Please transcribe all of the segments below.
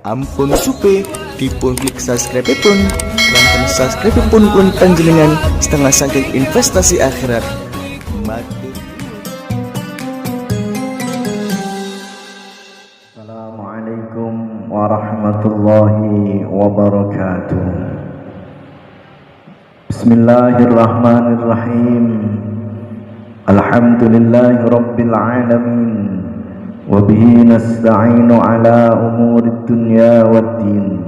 Ampun supe dipun klik subscribe pun lantan subscribe pun panjenengan setengah saking investasi akhirat. Assalamualaikum warahmatullahi wabarakatuh. Bismillahirrahmanirrahim. Alhamdulillahi rabbil alamin. Wabihi nasta'inu ala umurid dunya waddin.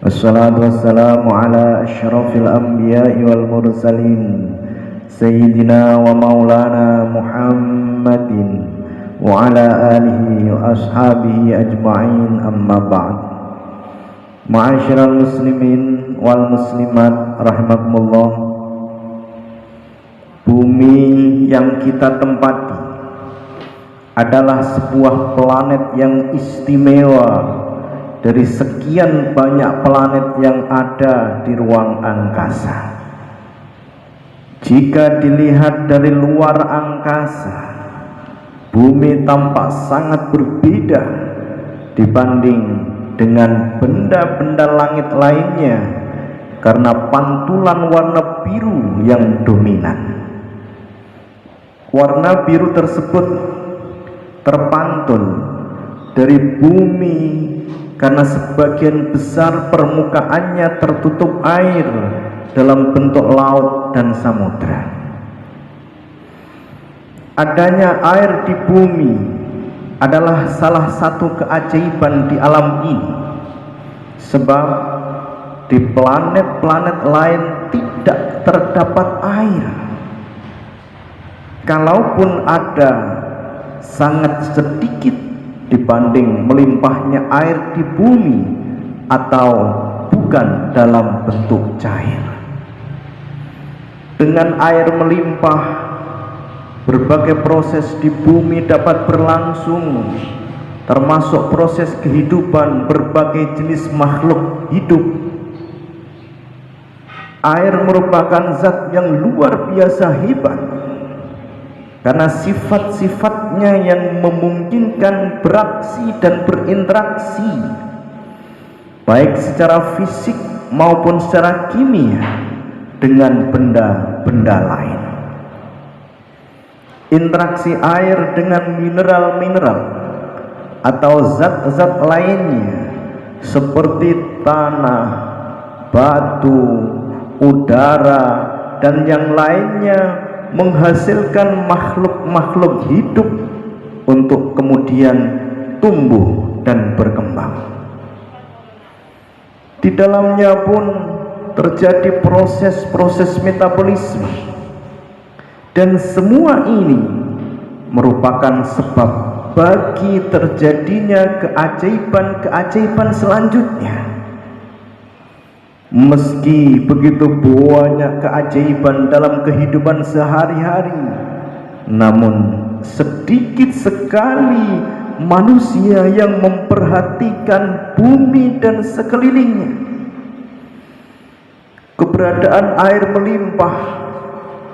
Wassalatu wassalamu ala ashrafil anbiya'i wal mursalin Sayyidina wa maulana Muhammadin wa ala alihi wa ashabihi ajma'in, amma ba'd. Ma'asyiral muslimin wal muslimat rahimakumullah. Bumi yang kita tempati adalah sebuah planet yang istimewa dari sekian banyak planet yang ada di ruang angkasa. Jika dilihat dari luar angkasa, bumi tampak sangat berbeda dibanding dengan benda-benda langit lainnya karena pantulan warna biru yang dominan. Warna biru tersebut terpantul dari bumi karena sebagian besar permukaannya tertutup air dalam bentuk laut dan samudra. Adanya air di bumi adalah salah satu keajaiban di alam ini, sebab di planet-planet lain tidak terdapat air. Kalaupun ada, sangat sedikit dibanding melimpahnya air di bumi atau bukan dalam bentuk cair. Dengan air melimpah, berbagai proses di bumi dapat berlangsung, termasuk proses kehidupan berbagai jenis makhluk hidup. Air merupakan zat yang luar biasa hebat karena sifat-sifatnya yang memungkinkan beraksi dan berinteraksi baik secara fisik maupun secara kimia dengan benda-benda lain. Interaksi air dengan mineral-mineral atau zat-zat lainnya seperti tanah, batu, udara, dan yang lainnya menghasilkan makhluk-makhluk hidup untuk kemudian tumbuh dan berkembang. Di dalamnya pun terjadi proses-proses metabolisme, dan semua ini merupakan sebab bagi terjadinya keajaiban-keajaiban selanjutnya. Meski begitu banyak keajaiban dalam kehidupan sehari-hari, namun sedikit sekali manusia yang memperhatikan bumi dan sekelilingnya. Keberadaan air melimpah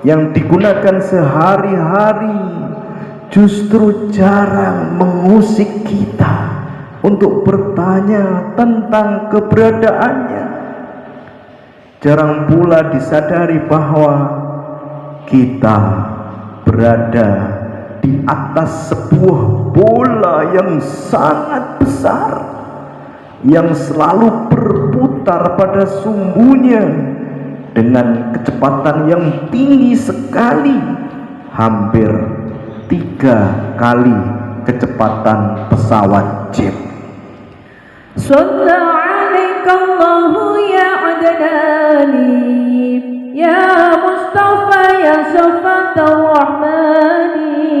yang digunakan sehari-hari justru jarang mengusik kita untuk bertanya tentang keberadaannya. Jarang pula disadari bahwa kita berada di atas sebuah bola yang sangat besar yang selalu berputar pada sumbunya dengan kecepatan yang tinggi sekali, hampir 3 kali kecepatan pesawat jet. Sallallahu ya adnani ya Mustafa ya Safatul Rahmani,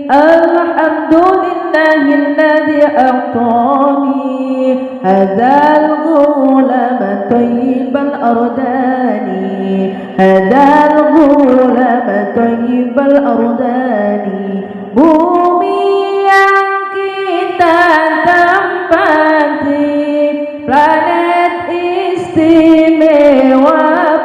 alhamdulillahilladzi a'tani hadzal ghulama thayyibal ardani, hadzal ghulama thayyibal ardani. Bumi yang kita tempati planet istimewa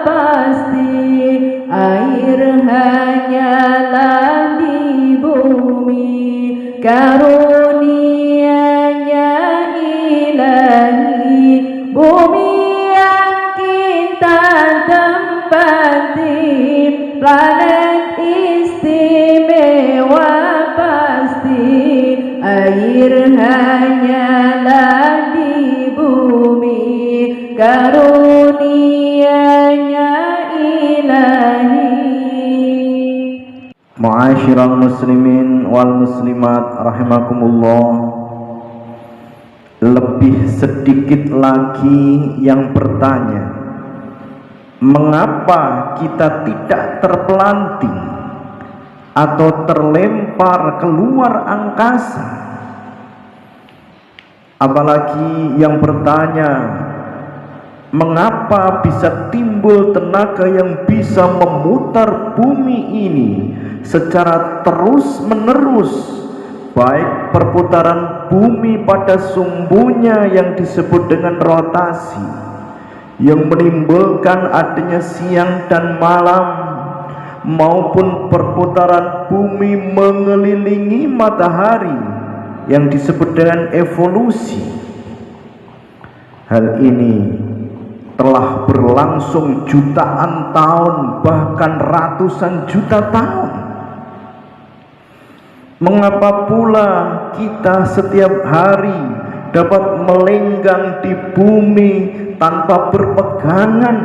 pasti, air hanyalah di bumi karunia-Nya planet istimewa pasti, air hanyalah di bumi, karunia-Nya ilahi. Ma'asyiral muslimin wal muslimat rahimakumullah, lebih sedikit lagi yang bertanya, mengapa kita tidak terpelanting atau terlempar keluar angkasa? Apalagi yang bertanya, mengapa bisa timbul tenaga yang bisa memutar bumi ini secara terus-menerus, baik perputaran bumi pada sumbunya yang disebut dengan rotasi, yang menimbulkan adanya siang dan malam, maupun perputaran bumi mengelilingi matahari yang disebut dengan evolusi. Hal ini telah berlangsung jutaan tahun, bahkan ratusan juta tahun. Mengapa pula kita setiap hari dapat melenggang di bumi tanpa berpegangan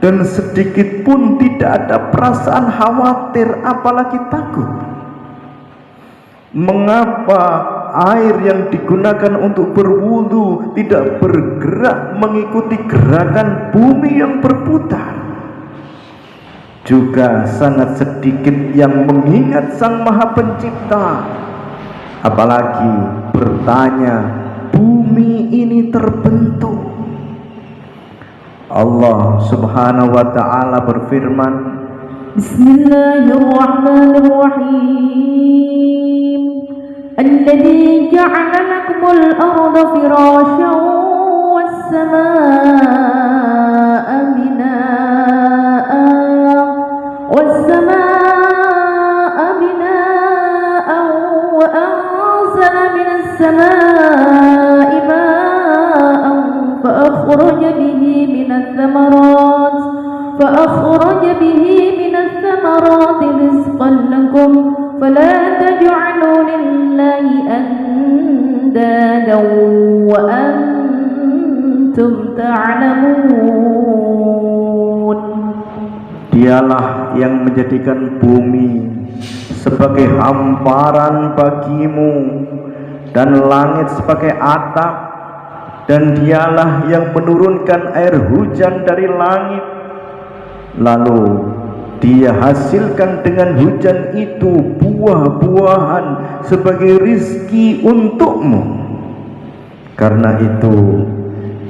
dan sedikit pun tidak ada perasaan khawatir apalagi takut? Mengapa air yang digunakan untuk berwudu tidak bergerak mengikuti gerakan bumi yang berputar? Juga sangat sedikit yang mengingat Sang Maha Pencipta, apalagi bertanya bumi ini terbentuk. Allah Subhanahu wa ta'ala berfirman, Bismillahirrahmanirrahim. Alladzi ja'ala lakumul arda firasyan was samaa'a binaa'an wa anzala minas samaa'i maa'an fa akhraja bihi minas thamarati rizqan lakum fala taj'alu lillahi andadan wa antum ta'lamun. Dialah yang menjadikan bumi sebagai hamparan bagimu dan langit sebagai atap, dan dialah yang menurunkan air hujan dari langit, lalu Dia hasilkan dengan hujan itu buah-buahan sebagai rizki untukmu. Karena itu,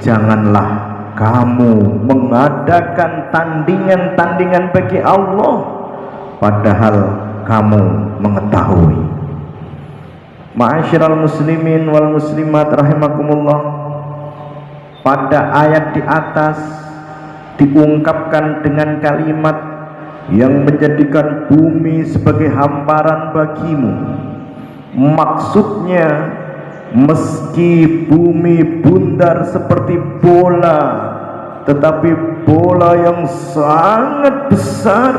janganlah kamu mengadakan tandingan-tandingan bagi Allah, padahal kamu mengetahui. Ma'asyiral muslimin wal muslimat rahimakumullah, pada ayat di atas diungkapkan dengan kalimat yang menjadikan bumi sebagai hamparan bagimu. Maksudnya, meski bumi bundar seperti bola, tetapi bola yang sangat besar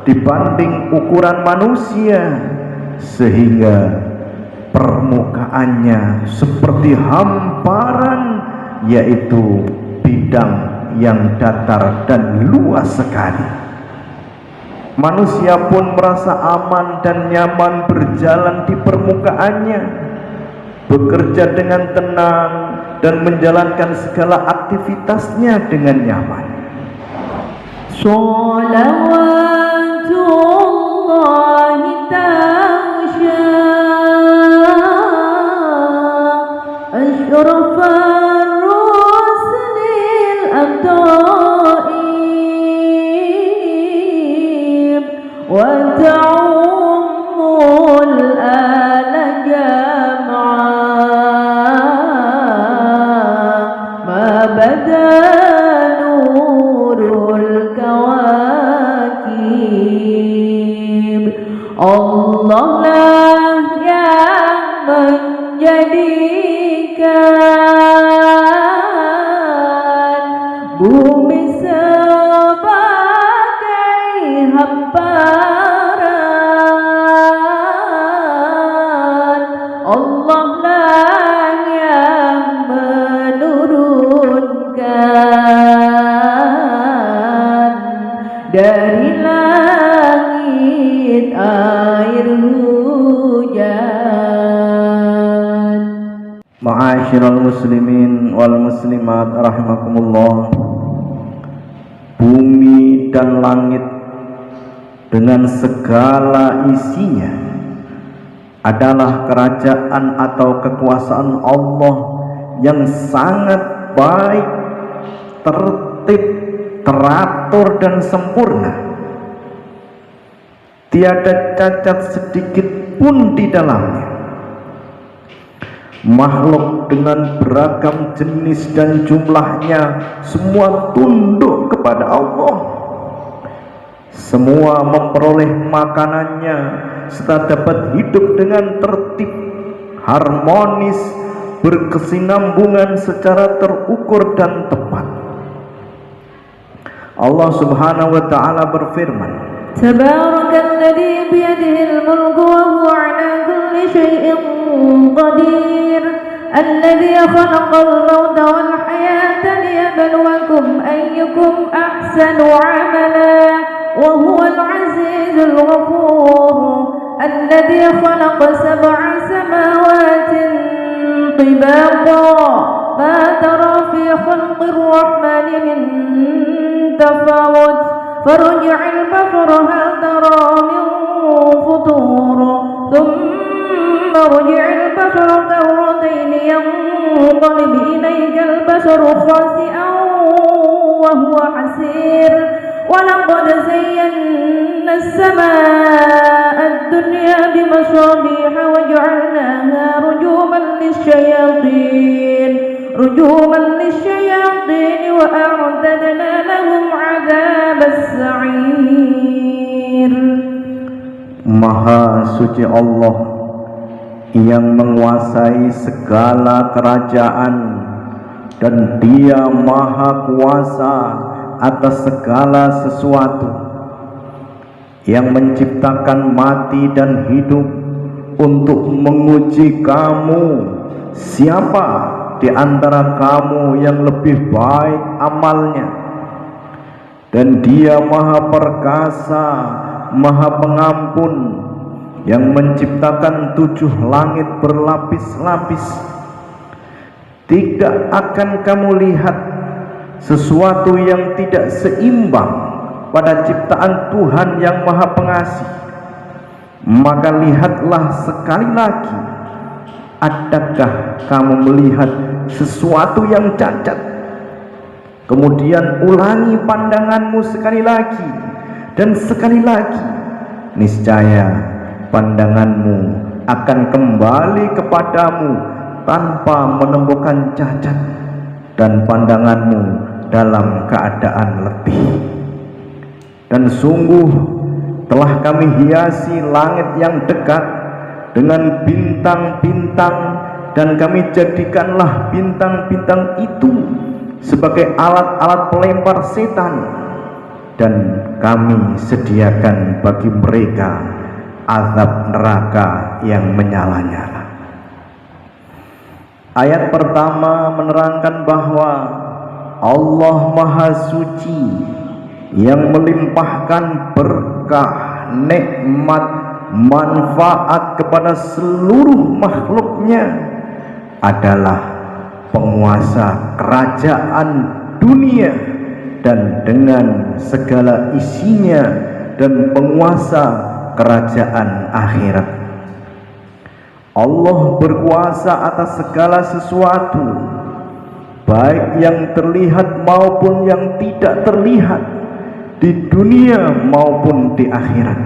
dibanding ukuran manusia, sehingga permukaannya seperti hamparan, yaitu bidang yang datar dan luas sekali. Manusia pun merasa aman dan nyaman berjalan di permukaannya, bekerja dengan tenang dan menjalankan segala aktivitasnya dengan nyaman. Sholawatullahi ta'asha asyrafar rusulil abdaib wa ta'ummul ala jam'a ma badanurul kawakib. Allah lah yang menjadikan bumi sebagai dari langit air hujan. Ma'asyiral muslimin wal muslimat rahimakumullah. Bumi dan langit dengan segala isinya adalah kerajaan atau kekuasaan Allah yang sangat baik, tertib, teratur dan sempurna. Tiada cacat sedikit pun di dalamnya. Makhluk dengan beragam jenis dan jumlahnya semua tunduk kepada Allah. Semua memperoleh makanannya serta dapat hidup dengan tertib, harmonis, berkesinambungan secara terukur dan tepat. Allah Subhanahu wa taala berfirman, Tabarakalladzi biyadihil mulku wa huwa ala kulli syai'in qadir. Alladzi khalaqal mauta wal hayata liyabluwakum ayyukum ahsanu 'amala wa huwal 'azizul ghafur. Alladzi khalaqa sab'a samawatin tibaqa ma tara fi khalqir rahmani min tafawut. فارجع البصر هل ترى من فطور ثم ارجع البصر كرتين ينقلب إليك البصر خاسئا وهو حسير ولقد زينا السماء الدنيا بمصابيح وجعلناها رجوما للشياطين وأعتدنا لهم عذاب السعير. Maha suci Allah yang menguasai segala kerajaan, dan Dia maha kuasa atas segala sesuatu, yang menciptakan mati dan hidup untuk menguji kamu, siapa di antara kamu yang lebih baik amalnya. Dan Dia maha perkasa, maha pengampun, yang menciptakan 7 langit berlapis-lapis. Tidak akan kamu lihat sesuatu yang tidak seimbang pada ciptaan Tuhan yang maha pengasih. Maka lihatlah sekali lagi, adakah kamu melihat sesuatu yang cacat? Kemudian ulangi pandanganmu sekali lagi dan sekali lagi, niscaya pandanganmu akan kembali kepadamu tanpa menemukan cacat, dan pandanganmu dalam keadaan letih. Dan sungguh telah kami hiasi langit yang dekat dengan bintang-bintang, dan kami jadikanlah bintang-bintang itu sebagai alat-alat pelempar setan, dan kami sediakan bagi mereka azab neraka yang menyala-nyala. Ayat pertama menerangkan bahwa Allah Maha Suci yang melimpahkan berkah, nikmat, manfaat kepada seluruh makhluknya adalah penguasa kerajaan dunia dan dengan segala isinya, dan penguasa kerajaan akhirat. Allah berkuasa atas segala sesuatu, baik yang terlihat maupun yang tidak terlihat, di dunia maupun di akhirat.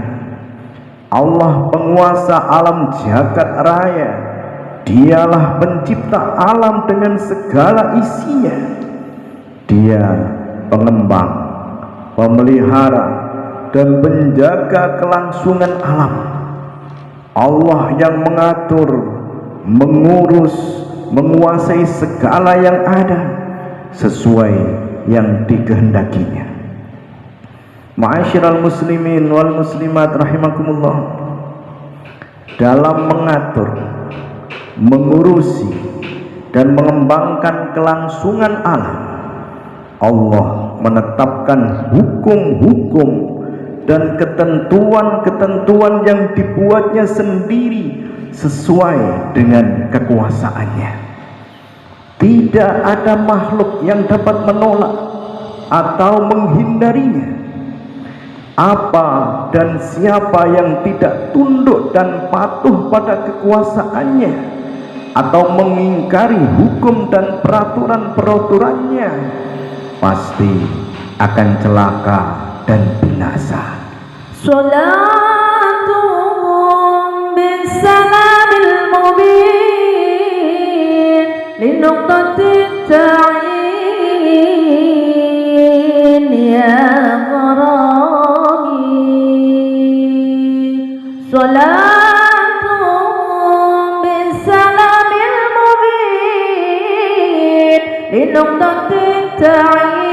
Allah penguasa alam jagat raya. Dialah pencipta alam dengan segala isinya. Dia pengembang, pemelihara, dan penjaga kelangsungan alam. Allah yang mengatur, mengurus, menguasai segala yang ada sesuai yang dikehendakinya. Ma'asyiral muslimin wal muslimat rahimakumullah. Dalam mengatur, mengurusi, dan mengembangkan kelangsungan alam, Allah menetapkan hukum-hukum dan ketentuan-ketentuan yang dibuatnya sendiri sesuai dengan kekuasaannya. Tidak ada makhluk yang dapat menolak atau menghindarinya. Apa dan siapa yang tidak tunduk dan patuh pada kekuasaannya atau mengingkari hukum dan peraturan-peraturannya pasti akan celaka dan binasa. Salatuhum bisalamil mubin linuqtatit ta'in ya gharami. Salatuhum bisalamil mubin linuqtatit ta'in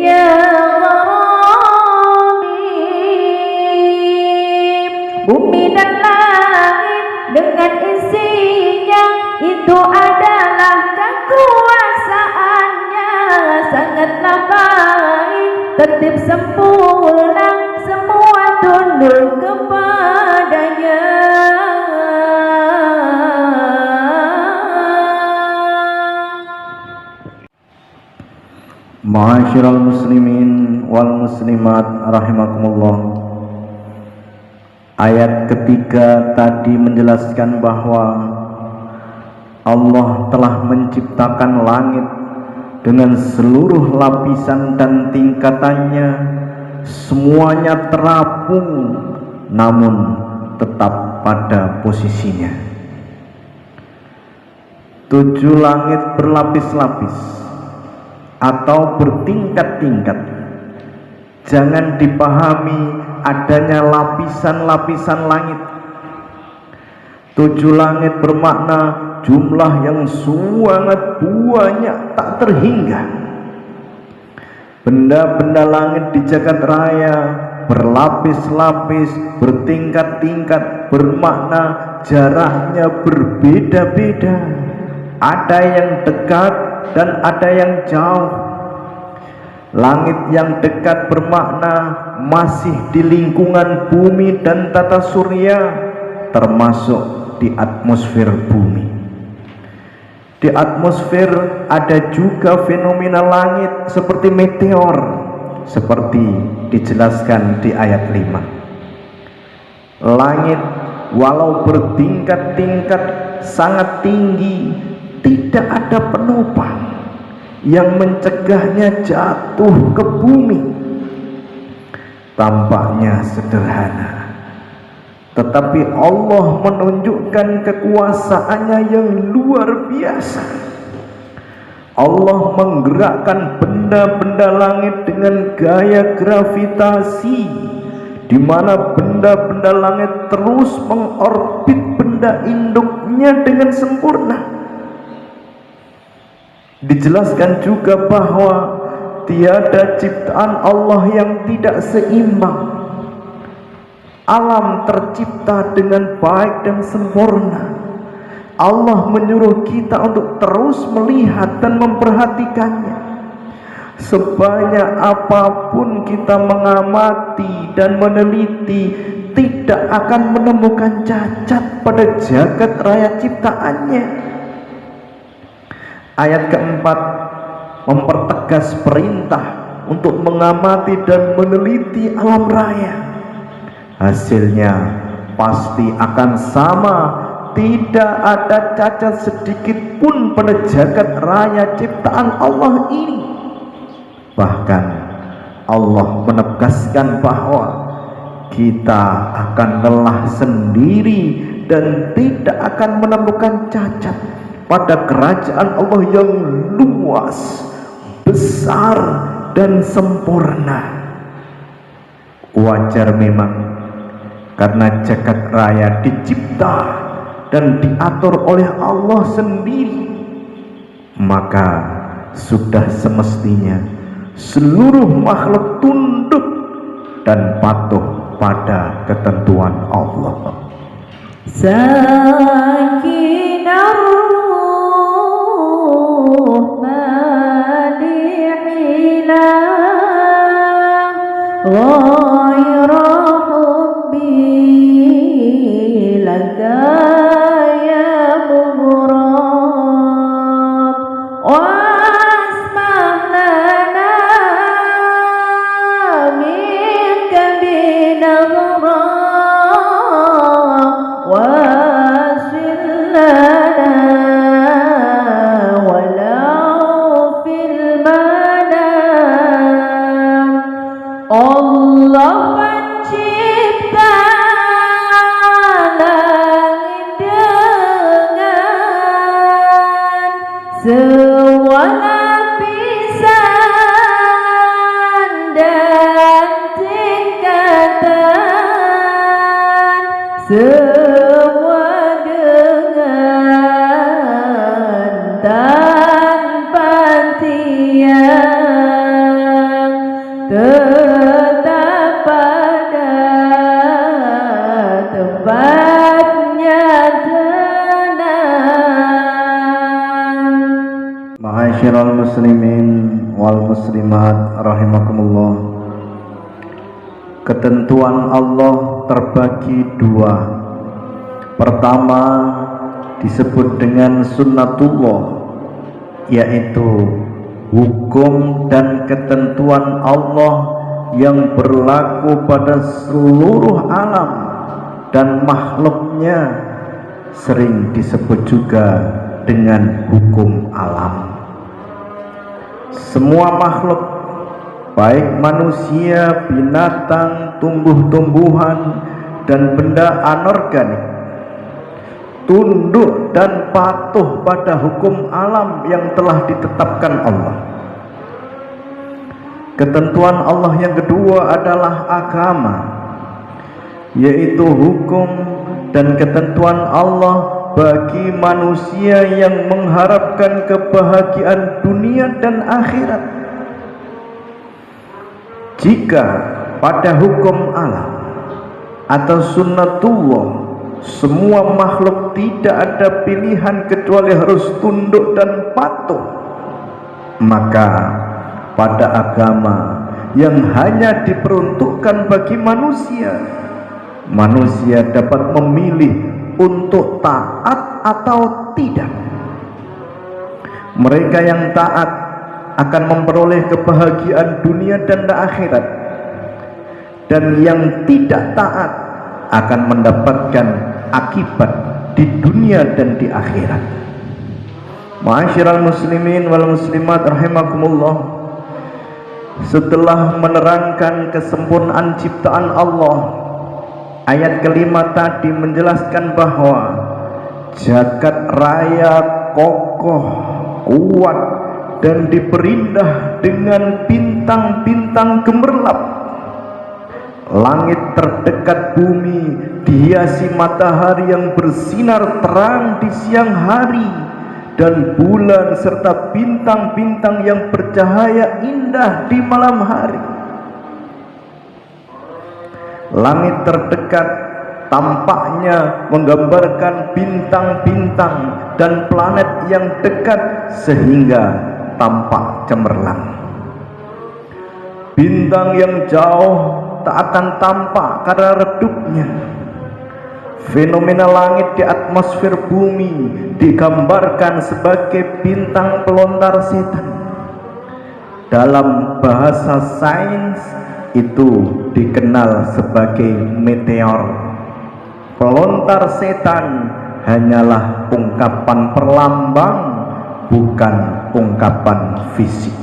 ya gharami. Bumi dan langit dengan isinya itu adalah kekuasaannya, sangatlah baik, tertib sempurna, semua tunduk kepadanya. Ma'asyiral muslimin wal muslimat rahimakumullah. Ayat ketiga tadi menjelaskan bahwa Allah telah menciptakan langit dengan seluruh lapisan dan tingkatannya, semuanya terapung namun tetap pada posisinya. 7 langit berlapis-lapis atau bertingkat-tingkat. Jangan dipahami adanya lapisan-lapisan langit. 7 langit bermakna jumlah yang sangat banyak tak terhingga. Benda-benda langit di jagat raya berlapis-lapis, bertingkat-tingkat, bermakna jaraknya berbeda-beda. Ada yang dekat dan ada yang jauh. Langit yang dekat bermakna masih di lingkungan bumi dan tata surya, termasuk di atmosfer bumi. Di atmosfer ada juga fenomena langit seperti meteor, seperti dijelaskan di ayat 5. Langit walau bertingkat-tingkat sangat tinggi, tidak ada penopang yang mencegahnya jatuh ke bumi. Tampaknya sederhana, tetapi Allah menunjukkan kekuasaannya yang luar biasa. Allah menggerakkan benda-benda langit dengan gaya gravitasi, di mana benda-benda langit terus mengorbit benda induknya dengan sempurna. Dijelaskan juga bahwa tiada ciptaan Allah yang tidak seimbang. Alam tercipta dengan baik dan sempurna. Allah menyuruh kita untuk terus melihat dan memperhatikannya. Sebanyak apapun kita mengamati dan meneliti, tidak akan menemukan cacat pada jagat raya ciptaannya. Ayat keempat mempertegas perintah untuk mengamati dan meneliti alam raya. Hasilnya pasti akan sama, tidak ada cacat sedikit pun pada jagat raya ciptaan Allah ini. Bahkan Allah menegaskan bahwa kita akan lelah sendiri dan tidak akan menemukan cacat pada kerajaan Allah yang luas, besar, dan sempurna. Wajar memang, karena jagat raya dicipta dan diatur oleh Allah sendiri, maka sudah semestinya seluruh makhluk tunduk dan patuh pada ketentuan Allah. Sakinah Rahman غير حبي لك يا مغرب واسمح لنا منك بنظرة واصل لنا ولو في المنام. Allah pencipta langit dengan semua lapisan dan tingkatan, semua dengan tanpa tiang, tetap pada tempatnya tenang. Ma'asyiral muslimin wal muslimat rahimakumullah. Ketentuan Allah terbagi dua. Pertama disebut dengan sunnatullah, yaitu hukum dan ketentuan Allah yang berlaku pada seluruh alam dan makhluknya, sering disebut juga dengan hukum alam. Semua makhluk, baik manusia, binatang, tumbuh-tumbuhan, dan benda anorganik, tunduk dan patuh pada hukum alam yang telah ditetapkan Allah. Ketentuan Allah yang kedua adalah agama, yaitu hukum dan ketentuan Allah bagi manusia yang mengharapkan kebahagiaan dunia dan akhirat. Jika pada hukum alam atau sunnatullah, semua makhluk tidak ada pilihan kecuali harus tunduk dan patuh, maka pada agama yang hanya diperuntukkan bagi manusia, manusia dapat memilih untuk taat atau tidak. Mereka yang taat akan memperoleh kebahagiaan dunia dan akhirat, dan yang tidak taat akan mendapatkan akibat di dunia dan di akhirat. Ma'asyiral muslimin wal muslimat rahimakumullah. Setelah menerangkan kesempurnaan ciptaan Allah, ayat kelima tadi menjelaskan bahwa jagat raya kokoh, kuat, dan diperindah dengan bintang-bintang gemerlap. Langit terdekat bumi dihiasi matahari yang bersinar terang di siang hari, dan bulan serta bintang-bintang yang bercahaya indah di malam hari. Langit terdekat tampaknya menggambarkan bintang-bintang dan planet yang dekat sehingga tampak cemerlang. Bintang yang jauh tak akan tampak karena redupnya. Fenomena langit di atmosfer bumi digambarkan sebagai bintang pelontar setan. Dalam bahasa sains itu dikenal sebagai meteor. Pelontar setan hanyalah ungkapan perlambang, bukan ungkapan fisik.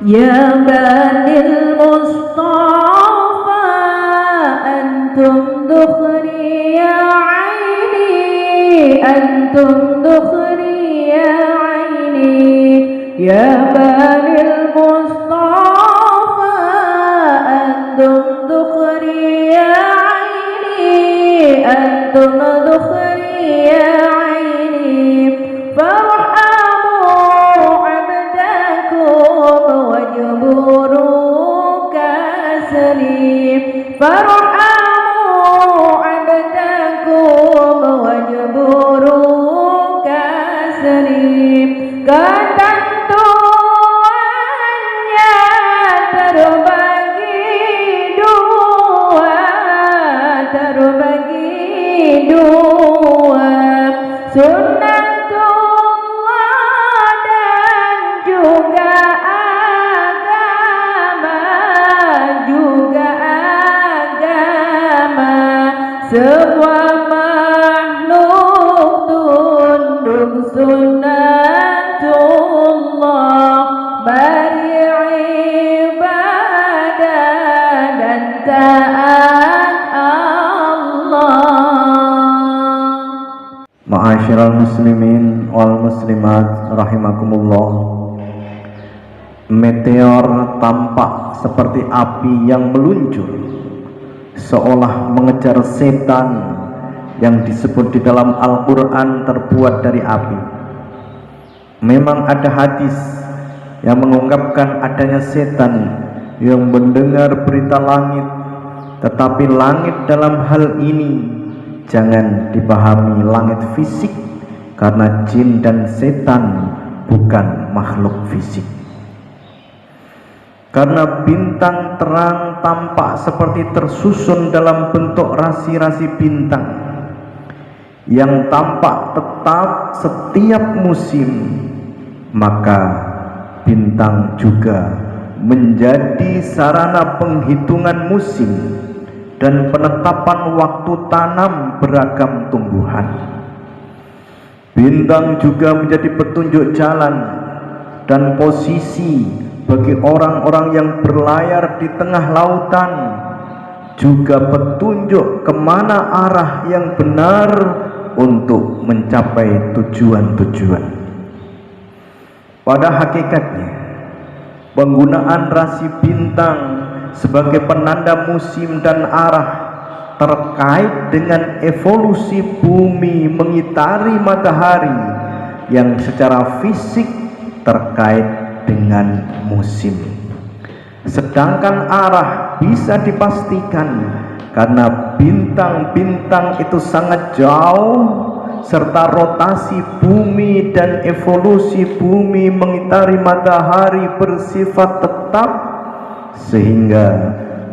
Ya Banil Mustafa antum dukhri ya aini, antum dukhri ya aini. Ya Banil Mustafa antum dukhri ya aini, antum dukhri ya aini. Farhamu abdakum wajburu kasri. Farhamu abdakum wajburu kasri. Ketentuannya terbagi sunnatullah dan juga agama semua makhluk tunduk sunnatullah, beribadah dan taat Allah. Ma'asyiral muslimin wal muslimat rahimakumullah. Meteor tampak seperti api yang meluncur, seolah mengejar setan yang disebut di dalam Al-Quran terbuat dari api. Memang ada hadis yang mengungkapkan adanya setan yang mendengar berita langit, tetapi langit dalam hal ini jangan dipahami langit fisik, karena jin dan setan bukan makhluk fisik. Karena bintang terang tampak seperti tersusun dalam bentuk rasi-rasi bintang yang tampak tetap setiap musim, maka bintang juga menjadi sarana penghitungan musim dan penetapan waktu tanam beragam tumbuhan. Bintang juga menjadi petunjuk jalan dan posisi bagi orang-orang yang berlayar di tengah lautan, juga petunjuk kemana arah yang benar untuk mencapai tujuan-tujuan. Pada hakikatnya, penggunaan rasi bintang sebagai penanda musim dan arah terkait dengan evolusi bumi mengitari matahari yang secara fisik terkait dengan musim. Sedangkan arah bisa dipastikan karena bintang-bintang itu sangat jauh, serta rotasi bumi dan evolusi bumi mengitari matahari bersifat tetap, sehingga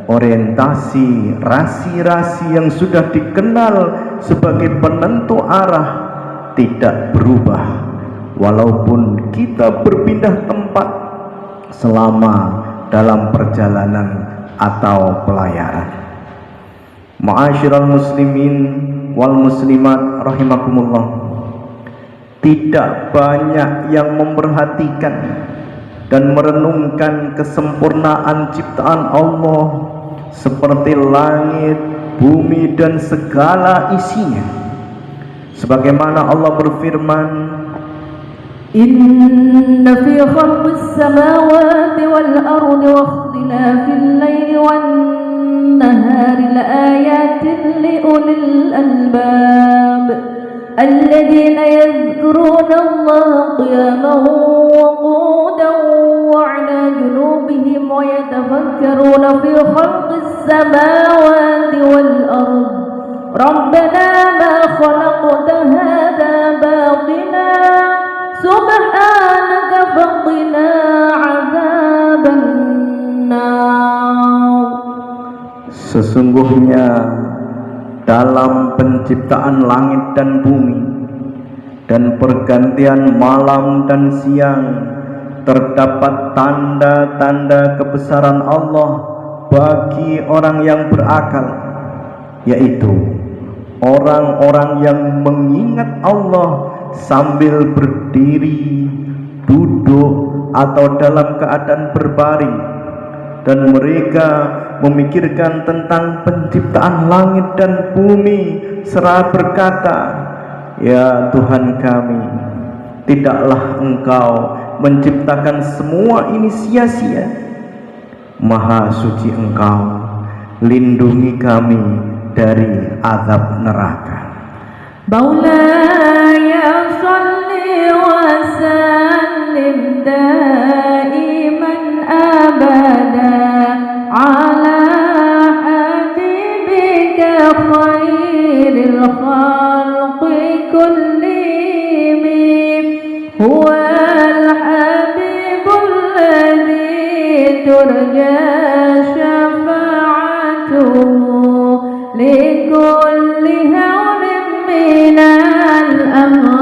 orientasi rasi-rasi yang sudah dikenal sebagai penentu arah tidak berubah walaupun kita berpindah tempat selama dalam perjalanan atau pelayaran. Ma'asyiral muslimin wal muslimat rahimakumullah, tidak banyak yang memperhatikan dan merenungkan kesempurnaan ciptaan Allah seperti langit, bumi dan segala isinya. Sebagaimana Allah berfirman, Inna fi khalqis samawati wal ardi wa ikhtilafil laili wan nahari laayatin liulil albab alladhina yadhkuruna Allaha qiyaman wa qu'udan wa 'ala junubihim wa yatafakkaruna fi khalqis samawati wal ardi Rabbana ma khalaqta hadha batila Subhanaka faqina azaban nar. sesungguhnya dalam penciptaan langit dan bumi dan pergantian malam dan siang terdapat tanda-tanda kebesaran Allah bagi orang yang berakal, yaitu orang-orang yang mengingat Allah sambil berdiri, duduk, atau dalam keadaan berbaring, dan mereka memikirkan tentang penciptaan langit dan bumi seraya berkata, ya Tuhan kami, tidaklah Engkau menciptakan semua ini sia-sia. Maha suci Engkau, lindungi kami dari azab neraka. Maulaya salli wa sallim daiman abada ala habibika khairil khalqi kullihim huwal habibul ladzi turja syafa'atuhu likulli hawlin minal amr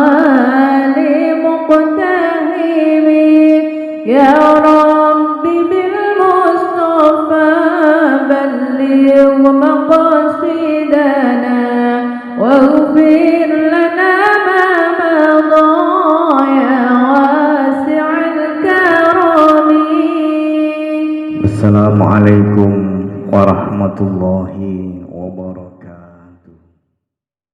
Wassalamualaikum warahmatullahi wabarakatuh.